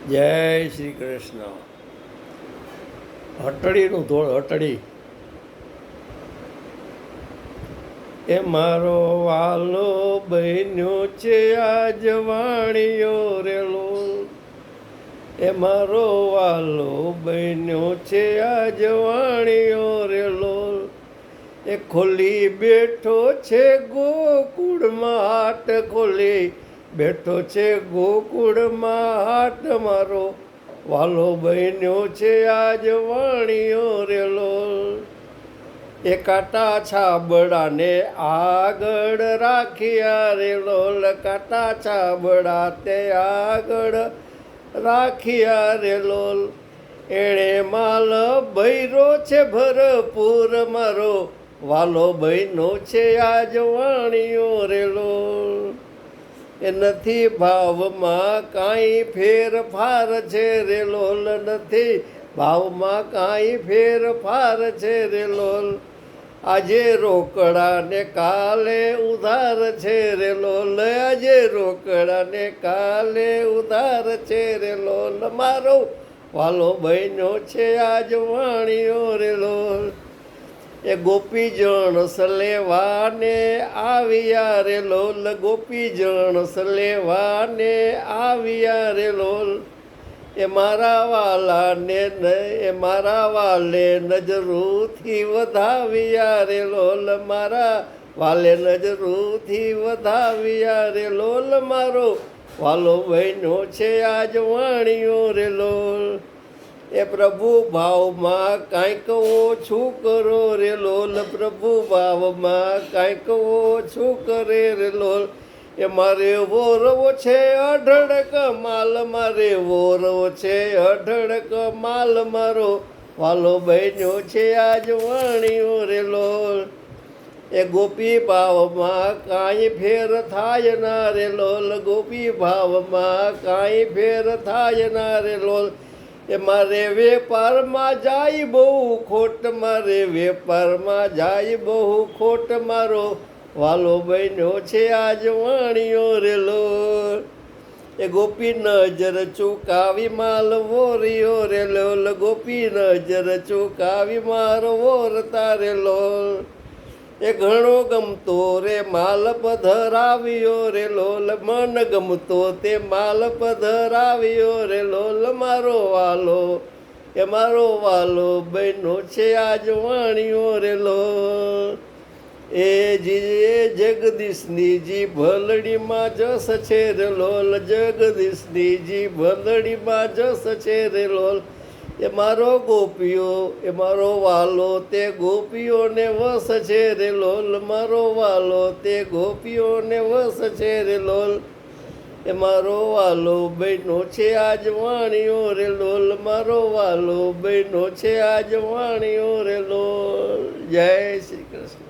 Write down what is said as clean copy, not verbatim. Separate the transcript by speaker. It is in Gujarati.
Speaker 1: જય શ્રી કૃષ્ણ. હટડીનું ધોળ હટડી એ મારો વાલો બન્યો છે આજ વાણીઓ રેલો. એ મારો વાલો બન્યો છે આજ વાણીઓ રેલો. એ ખોલી બેઠો છે ગોકુળમાં હાટ, ખોલી બેઠો છે ગોકુળમાં હાટ. મારો વાલો બન્યો છે આજ વાણીઓ રેલો. એ કાંટા છાબડાને આગળ રાખ્યા રેલો. કાંટા છાબડા તે આગળ રાખ્યા રેલો. એણે માલ ભૈરો છે ભરપૂર, મારો વાલો બન્યો છે આજ વાણીઓ રેલો. એ નથી ભાવમાં કાંઈ ફેરફાર છે રેલો. નથી ભાવમાં કાંઈ ફેરફાર છે રેલો. આજે રોકડા ને કાલે ઉધાર છે રેલો. આજે રોકડા ને કાલે ઉધાર છે રેલો. મારો વાલો બન્યો છે આજ વાણીઓ રેલો. એ ગોપીજણ સલેવાને આવ્યા રેલો. ગોપીજણ સલેવાને આવ્યા રેલો. એ મારા વાલે નજરૂથી વધાવ્યા રેલો. મારા વાલે નજરૂથી વધાવ્યા રેલો. મારો વાલો બન્યો છે આજ વાણીઓ રેલો. એ પ્રભુ ભાવમાં કાંઈક ઓછું કરો રેલો. પ્રભુ ભાવમાં કાંઈક ઓછું કરે રેલો. એ મારે વોરવો છે અઢળક માલ, મારે વોરવો છે અઢળક માલ. મારો વાલો બન્યો છે આજ વાણીઓ રેલો. એ ગોપી ભાવમાં કાંઈ ફેર થાય ના રેલો. ગોપી ભાવમાં કાંઈ ફેર થાય ના રેલો. એ મારે વેપારમાં જાય બહુ ખોટ, મારે વેપારમાં જાય બહુ ખોટ. મારો વાલો બન્યો છે આજ વાણીઓ રેલો. એ ગોપી નજર ચૂકાવી માલ વોર્યો રેલો. ગોપી નજર ચૂકાવી માર વોરતા રેલો. એ ઘણો ગમતો રે માલ પધરાવ્યો રેલો. મન ગમતો તે માલ પધરાવ્યો રેલો. મારો વાલો મારો વાલો બન્યો છે આજ વાણીઓ રેલો. એ જગદીશની જી ભલડીમાં જસ છે રેલો. જગદીશની જી ભલડીમાં જસ છે રેલો. એ મારો વાલો તે ગોપીઓને વસ છે રેલો. મારો વાલો તે ગોપીઓને વસ છે રેલો. એ મારો વાલો બન્યો છે આજ વાણીઓ રેલો. મારો વાલો બન્યો છે આજ વાણીઓ રેલો. જય શ્રી કૃષ્ણ.